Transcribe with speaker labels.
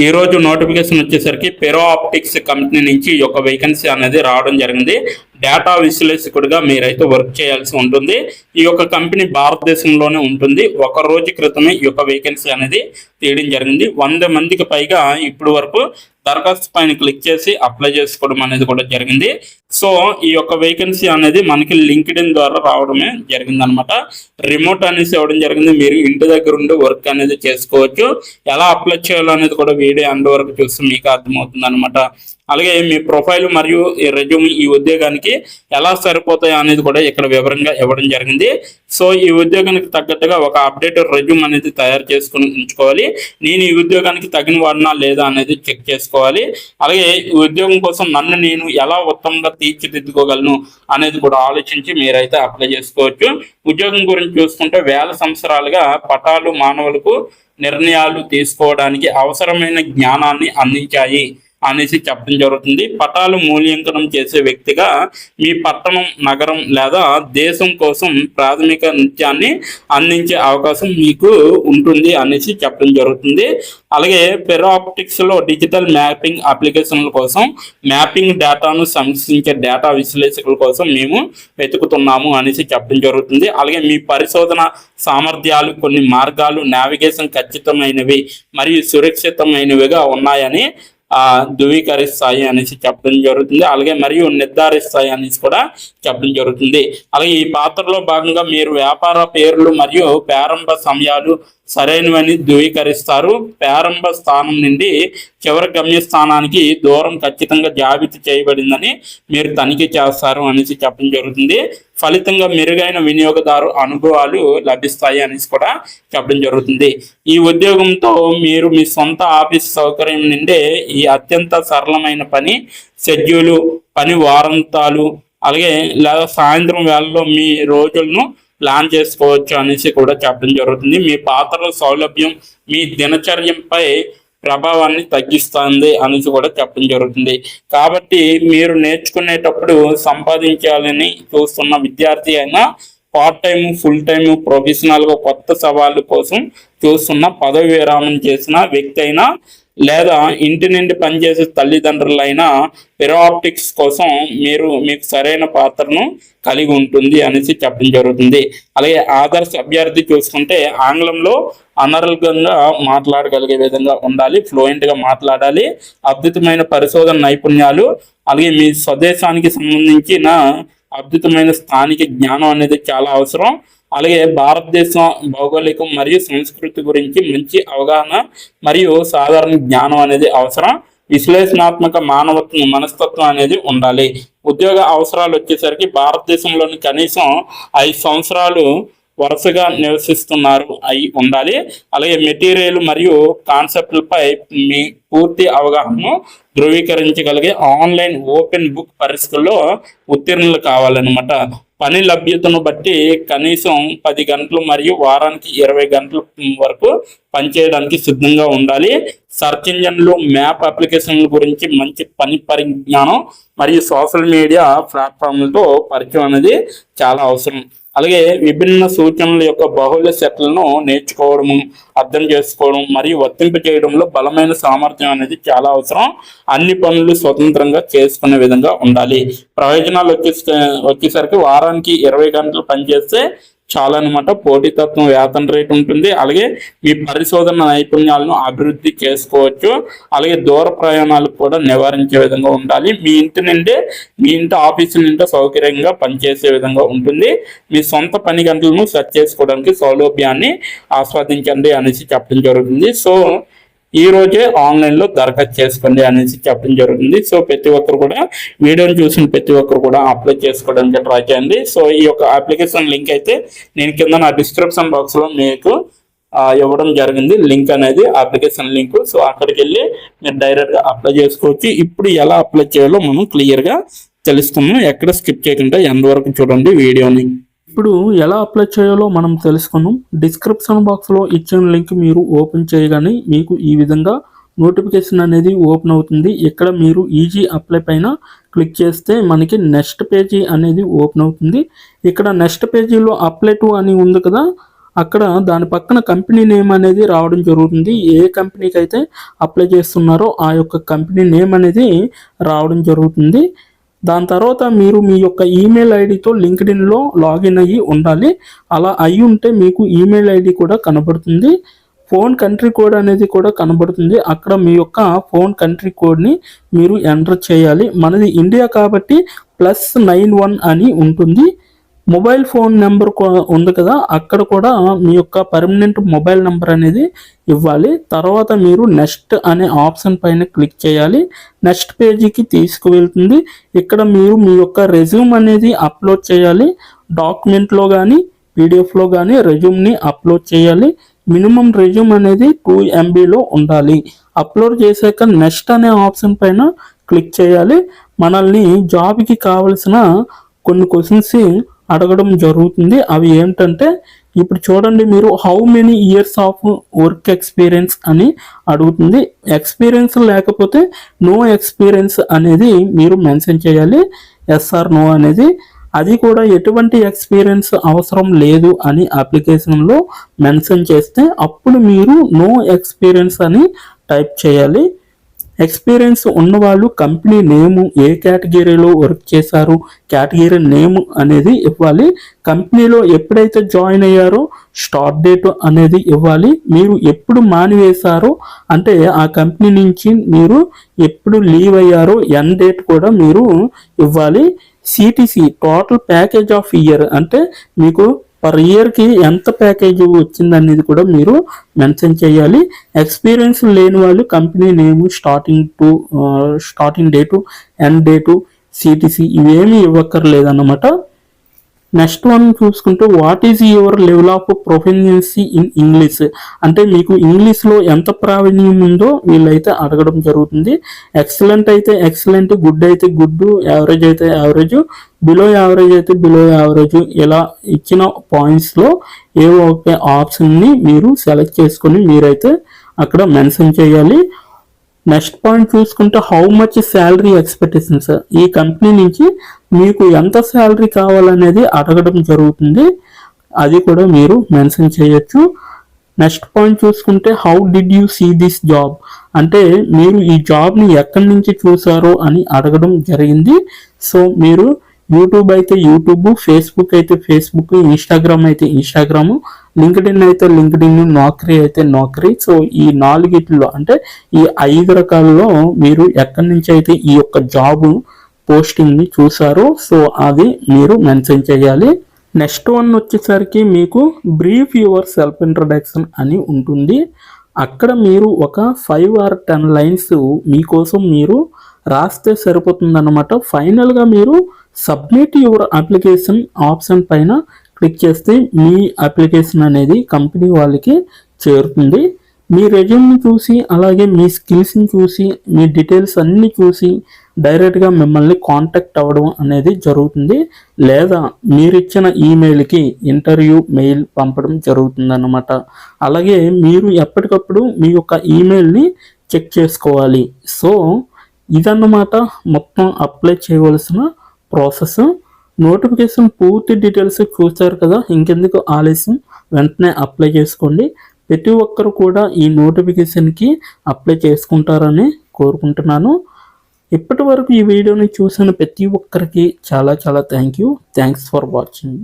Speaker 1: ఈ రోజు నోటిఫికేషన్ వచ్చేసరికి పెరో ఆప్టిక్స్ కంపెనీ నుంచి ఈ యొక్క వేకెన్సీ అనేది రావడం జరిగింది. డేటా విశ్లేషకుడిగా మీరైతే వర్క్ చేయాల్సి ఉంటుంది. ఈ యొక్క కంపెనీ భారతదేశంలోనే ఉంటుంది. ఒక రోజు క్రితమే ఈ యొక్క వేకెన్సీ అనేది తీయడం జరిగింది. 100 మందికి పైగా ఇప్పుడు వరకు దరఖాస్తు పైన క్లిక్ చేసి అప్లై చేసుకోవడం అనేది కూడా జరిగింది. సో ఈ యొక్క వేకెన్సీ అనేది మనకి లింక్డ్ఇన్ ద్వారా రావడమే జరిగింది అనమాట. రిమోట్ అనేసి ఇవ్వడం జరిగింది. మీరు ఇంటి దగ్గర ఉండి వర్క్ అనేది చేసుకోవచ్చు. ఎలా అప్లై చేయాలో అనేది కూడా వీడియో ఎండ్ వరకు చూస్తే మీకు అర్థమవుతుంది అనమాట. అలాగే మీ ప్రొఫైల్ మరియు ఈ రెజ్యూమ్ ఈ ఉద్యోగానికి ఎలా సరిపోతాయి అనేది కూడా ఇక్కడ వివరంగా ఇవ్వడం జరిగింది. సో ఈ ఉద్యోగానికి తగ్గట్టుగా ఒక అప్డేటెడ్ రెజ్యూమ్ అనేది తయారు చేసుకుని ఉంచుకోవాలి. నేను ఈ ఉద్యోగానికి తగిన వాడినా లేదా అనేది చెక్ చేసుకోవాలి. అలాగే ఈ ఉద్యోగం కోసం నన్ను నేను ఎలా ఉత్తమంగా తీర్చిదిద్దుకోగలను అనేది కూడా ఆలోచించి మీరైతే అప్లై చేసుకోవచ్చు. ఉద్యోగం గురించి చూసుకుంటే వేల సంవత్సరాలుగా పటాలు మానవులకు నిర్ణయాలు తీసుకోవడానికి అవసరమైన జ్ఞానాన్ని అందించాయి అనేసి చెప్పడం జరుగుతుంది. పటాలు మూల్యాంకనం చేసే వ్యక్తిగా మీ పట్టణం, నగరం లేదా దేశం కోసం ప్రాథమిక నృత్యాన్ని అందించే అవకాశం మీకు ఉంటుంది అనేసి చెప్పడం జరుగుతుంది. అలాగే పెరో ఆప్టిక్స్ లో డిజిటల్ మ్యాపింగ్ అప్లికేషన్ల కోసం మ్యాపింగ్ డేటాను సమీక్షించే డేటా విశ్లేషకుల కోసం మేము వెతుకుతున్నాము అనేసి చెప్పడం జరుగుతుంది. అలాగే మీ పరిశోధన సామర్థ్యాలు కొన్ని మార్గాలు నావిగేషన్ ఖచ్చితమైనవి మరియు సురక్షితమైనవిగా ఉన్నాయని ధృవీకరిస్తాయి అనేసి చెప్పడం జరుగుతుంది. అలాగే మరియు నిర్ధారిస్తాయి అనేసి కూడా చెప్పడం జరుగుతుంది. అలాగే ఈ పాత్రలో భాగంగా మీరు వ్యాపార పేర్లు మరియు ప్రారంభ సమయాలు సరైనవని ధృవీకరిస్తారు. ప్రారంభ స్థానం నుండి చివరి గమ్యస్థానానికి దూరం ఖచ్చితంగా జాబితా చేయబడిందని మీరు తనిఖీ చేస్తారు అనేసి చెప్పడం జరుగుతుంది. ఫలితంగా మెరుగైన వినియోగదారు అనుభవాలు లభిస్తాయి అనేసి కూడా చెప్పడం జరుగుతుంది. ఈ ఉద్యోగంతో మీరు మీ సొంత ఆఫీస్ సౌకర్యం నుండే ఈ అత్యంత సరళమైన పని షెడ్యూలు, పని వారాంతాలు, అలాగే లేదా సాయంత్రం వేళల్లో మీ రోజులను ప్లాన్ చేసుకోవచ్చు అనేసి కూడా చెప్పడం జరుగుతుంది. మీ పాత్రల సౌలభ్యం మీ దినచర్యంపై ప్రభావాన్ని తగ్గిస్తుంది అనేసి కూడా చెప్పడం జరుగుతుంది. కాబట్టి మీరు నేర్చుకునేటప్పుడు సంపాదించాలని చూస్తున్న విద్యార్థి అయినా, పార్ట్ టైం, ఫుల్ టైం, ప్రొఫెషనల్గా కొత్త సవాళ్ళ కోసం చూస్తున్న పదవి విరామం చేసిన వ్యక్తి అయినా లేదా ఇంటి నుండి పనిచేసే తల్లిదండ్రులైనా పెరో ఆప్టిక్స్ కోసం మీకు సరైన పాత్రను కలిగి ఉంటుంది అనేసి చెప్పడం జరుగుతుంది. అలాగే ఆదర్శ అభ్యర్థి చూసుకుంటే ఆంగ్లంలో అనర్గంగా మాట్లాడగలిగే విధంగా ఉండాలి, ఫ్లూయెంట్గా మాట్లాడాలి, అద్భుతమైన పరిశోధన నైపుణ్యాలు, అలాగే మీ స్వదేశానికి సంబంధించిన అద్భుతమైన స్థానిక జ్ఞానం అనేది చాలా అవసరం. అలాగే భారతదేశం భౌగోళికం మరియు సంస్కృతి గురించి మంచి అవగాహన మరియు సాధారణ జ్ఞానం అనేది అవసరం. విశ్లేషణాత్మక మనస్తత్వం అనేది ఉండాలి. ఉద్యోగ అవసరాలు వచ్చేసరికి భారతదేశంలోని కనీసం 5 సంవత్సరాలు వరుసగా నివసిస్తున్నారు అయి ఉండాలి. అలాగే మెటీరియల్ మరియు కాన్సెప్ట్లపై మీ పూర్తి అవగాహనను ధృవీకరించగలిగే ఆన్లైన్ ఓపెన్ బుక్ పరీక్షల్లో ఉత్తీర్ణులు కావాలన్నమాట. పని లభ్యతను బట్టి కనీసం 10 గంటలు మరియు వారానికి 20 గంటల వరకు పనిచేయడానికి సిద్ధంగా ఉండాలి. సెర్చ్ ఇంజన్లు, మ్యాప్ అప్లికేషన్ల గురించి మంచి పని పరిజ్ఞానం మరియు సోషల్ మీడియా ప్లాట్ఫామ్లతో పరిచయం అనేది చాలా అవసరం. అలాగే విభిన్న సూచనల యొక్క బహుళ సెట్లను నేర్చుకోవడము, అర్థం చేసుకోవడం మరియు వర్తింప చేయడంలో బలమైన సామర్థ్యం అనేది చాలా అవసరం. అన్ని పనులు స్వతంత్రంగా చేసుకునే విధంగా ఉండాలి. ప్రయోజనాలు వచ్చేసరికి వారానికి 20 గంటలు పనిచేస్తే చాలా అనమాట. పోటీతత్వం, వేతన రేటు ఉంటుంది. అలాగే మీ పరిశోధన నైపుణ్యాలను అభివృద్ధి చేసుకోవచ్చు. అలాగే దూర ప్రయాణాలకు కూడా నివారించే విధంగా ఉండాలి. మీ ఇంటి ఆఫీసు నుండి సౌకర్యంగా పనిచేసే విధంగా ఉంటుంది. మీ సొంత పని గంటలను సెట్ చేసుకోవడానికి సౌలభ్యాన్ని ఆస్వాదించండి అనేసి చెప్పడం జరుగుతుంది. సో ఈ రోజే ఆన్లైన్లో దరఖాస్తు చేసుకోండి అనేసి చెప్పడం జరుగుతుంది. సో ప్రతి ఒక్కరు కూడా వీడియోని చూసిన ప్రతి ఒక్కరు కూడా అప్లై చేసుకోవడానికి ట్రై చేయండి. సో ఈ యొక్క అప్లికేషన్ లింక్ అయితే నేను కింద నా డిస్క్రిప్షన్ బాక్స్లో మీకు ఇవ్వడం జరిగింది. లింక్ అనేది అప్లికేషన్ లింక్. సో అక్కడికి వెళ్ళి మీరు డైరెక్ట్గా అప్లై చేసుకోవచ్చు. ఇప్పుడు ఎలా అప్లై చేయాలో మనం క్లియర్గా తెలుసుకున్నాం. ఎక్కడ స్కిప్ చేయకుండా ఎండ్ వరకు చూడండి వీడియోని.
Speaker 2: ఇప్పుడు ఎలా అప్లై చేయాలో మనం తెలుసుకున్నాం. డిస్క్రిప్షన్ బాక్స్లో ఇచ్చిన లింక్ మీరు ఓపెన్ చేయగానే మీకు ఈ విధంగా నోటిఫికేషన్ అనేది ఓపెన్ అవుతుంది. ఇక్కడ మీరు ఈజీ అప్లై పైన క్లిక్ చేస్తే మనకి నెక్స్ట్ పేజీ అనేది ఓపెన్ అవుతుంది. ఇక్కడ నెక్స్ట్ పేజీలో అప్లై టు అని ఉంది కదా, అక్కడ దాని పక్కన కంపెనీ నేమ్ అనేది రావడం జరుగుతుంది. ఏ కంపెనీకి అయితే అప్లై చేస్తున్నారో ఆ యొక్క కంపెనీ నేమ్ అనేది రావడం జరుగుతుంది. దాని తర్వాత మీరు మీ యొక్క ఈమెయిల్ ఐడితో లింక్డ్ఇన్లో లాగిన్ అయ్యి ఉండాలి. అలా అయి ఉంటే మీకు ఈమెయిల్ ఐడి కూడా కనబడుతుంది. ఫోన్ కంట్రీ కోడ్ అనేది కూడా కనబడుతుంది. అక్కడ మీ యొక్క ఫోన్ కంట్రీ కోడ్ని మీరు ఎంటర్ చేయాలి. మనది ఇండియా కాబట్టి +91 అని ఉంటుంది. మొబైల్ ఫోన్ నెంబర్ ఉంది కదా, అక్కడ కూడా మీ యొక్క పర్మనెంట్ మొబైల్ నెంబర్ అనేది ఇవ్వాలి. తర్వాత మీరు నెక్స్ట్ అనే ఆప్షన్ పైన క్లిక్ చేయాలి. నెక్స్ట్ పేజీకి తీసుకువెళ్తుంది. ఇక్కడ మీరు మీ యొక్క రెజ్యూమ్ అనేది అప్లోడ్ చేయాలి. డాక్యుమెంట్లో కానీ పీడిఎఫ్లో కానీ రెజ్యూమ్ని అప్లోడ్ చేయాలి. మినిమం రెజ్యూమ్ అనేది 2 MBలో ఉండాలి. అప్లోడ్ చేశాక నెక్స్ట్ అనే ఆప్షన్ పైన క్లిక్ చేయాలి. మనల్ని జాబ్కి కావలసిన కొన్ని క్వశ్చన్స్ అడగడం జరుగుతుంది. అవి ఏంటంటే ఇప్పుడు చూడండి, మీరు how many years of work experience అని అడుగుతుంది. ఎక్స్పీరియన్స్ లేకపోతే నో ఎక్స్పీరియన్స్ అనేది మీరు మెన్షన్ చేయాలి. ఎస్ ఆర్ నో అనేది. అది కూడా ఎటువంటి ఎక్స్పీరియన్స్ అవసరం లేదు అని అప్లికేషన్లో మెన్షన్ చేస్తే అప్పుడు మీరు నో ఎక్స్పీరియన్స్ అని టైప్ చేయాలి. ఎక్స్పీరియన్స్ ఉన్నవాళ్ళు కంపెనీ నేము, ఏ కేటగిరీలో వర్క్ చేశారు, కేటగిరీ నేమ్ అనేది ఇవ్వాలి. కంపెనీలో ఎప్పుడైతే జాయిన్ అయ్యారో స్టార్ట్ డేట్ అనేది ఇవ్వాలి. మీరు ఎప్పుడు మానివేశారో అంటే ఆ కంపెనీ నుంచి మీరు ఎప్పుడు లీవ్ అయ్యారో ఎండ్ డేట్ కూడా మీరు ఇవ్వాలి. CTC total package of year అంటే మీకు పర్ ఇయర్కి ఎంత ప్యాకేజ్ వచ్చిందనేది కూడా మీరు మెన్షన్ చేయాలి. ఎక్స్పీరియన్స్ లేని వాళ్ళు company name, starting date, end date, CTC ఇవేమీ ఇవ్వక్కర్లేదన్నమాట. నెక్స్ట్ వన్ చూసుకుంటే what is your level of proficiency in English అంటే మీకు ఇంగ్లీష్లో ఎంత ప్రావీణ్యం ఉందో వీళ్ళైతే అడగడం జరుగుతుంది. ఎక్సలెంట్ అయితే ఎక్సలెంట్, గుడ్ అయితే గుడ్, యావరేజ్ అయితే యావరేజ్, బిలో యావరేజ్ అయితే బిలో యావరేజ్, ఇలా ఇచ్చిన పాయింట్స్లో ఏ ఒక ఆప్షన్ని మీరు సెలెక్ట్ చేసుకొని మీరైతే అక్కడ మెన్షన్ చేయాలి. నెక్స్ట్ పాయింట్ చూసుకుంటే హౌ మచ్ శాలరీ ఎక్స్పెక్టేషన్స్, ఈ కంపెనీ నుంచి మీకు ఎంత శాలరీ కావాలనేది అడగడం జరుగుతుంది. అది కూడా మీరు మెన్షన్ చేయొచ్చు. నెక్స్ట్ పాయింట్ చూసుకుంటే how did you see this job అంటే మీరు ఈ జాబ్ని ఎక్కడి నుంచి చూసారో అని అడగడం జరిగింది. సో మీరు యూట్యూబ్ అయితే యూట్యూబ్, ఫేస్బుక్ అయితే ఫేస్బుక్, ఇన్స్టాగ్రామ్ అయితే ఇన్స్టాగ్రామ్, లింక్డ్ఇన్ అయితే లింక్డ్ఇన్, నౌకరీ అయితే నౌకరీ. సో ఈ 4 అంటే ఈ 5 రకాలలో మీరు ఎక్కడి నుంచి అయితే ఈ యొక్క జాబ్ పోస్టింగ్ని చూసారో సో అది మీరు మెన్షన్ చేయాలి. నెక్స్ట్ వన్ వచ్చేసరికి మీకు బ్రీఫ్ యువర్ సెల్ఫ్ ఇంట్రడక్షన్ అని ఉంటుంది. అక్కడ మీరు ఒక 5 or 10 లైన్స్ మీకోసం మీరు రాస్తే సరిపోతుందన్నమాట. ఫైనల్గా మీరు సబ్మిట్ యువర్ అప్లికేషన్ ఆప్షన్ పైన క్లిక్ చేస్తే మీ అప్లికేషన్ అనేది కంపెనీ వాళ్ళకి చేరుతుంది. మీ రెజ్యూమ్ని చూసి అలాగే మీ స్కిల్స్ని చూసి మీ డీటెయిల్స్ అన్నీ చూసి డైరెక్ట్గా మిమ్మల్ని కాంటాక్ట్ అవ్వడం అనేది జరుగుతుంది. లేదా మీరిచ్చిన ఈమెయిల్కి ఇంటర్వ్యూ మెయిల్ పంపడం జరుగుతుందన్నమాట. అలాగే మీరు ఎప్పటికప్పుడు మీ యొక్క ఈమెయిల్ని చెక్ చేసుకోవాలి. సో ఇదన్నమాట మొత్తం అప్లై చేయవలసిన ప్రాసెస్. నోటిఫికేషన్ పూర్తి డీటెయిల్స్ చూస్తారు కదా, ఇంకెందుకు ఆలస్యం, వెంటనే అప్లై చేసుకోండి. ప్రతి ఒక్కరు కూడా ఈ నోటిఫికేషన్కి అప్లై చేసుకుంటారని కోరుకుంటున్నాను. ఇప్పటి వరకు ఈ వీడియోని చూసిన ప్రతి ఒక్కరికి చాలా థ్యాంక్స్ ఫర్ వాచింగ్.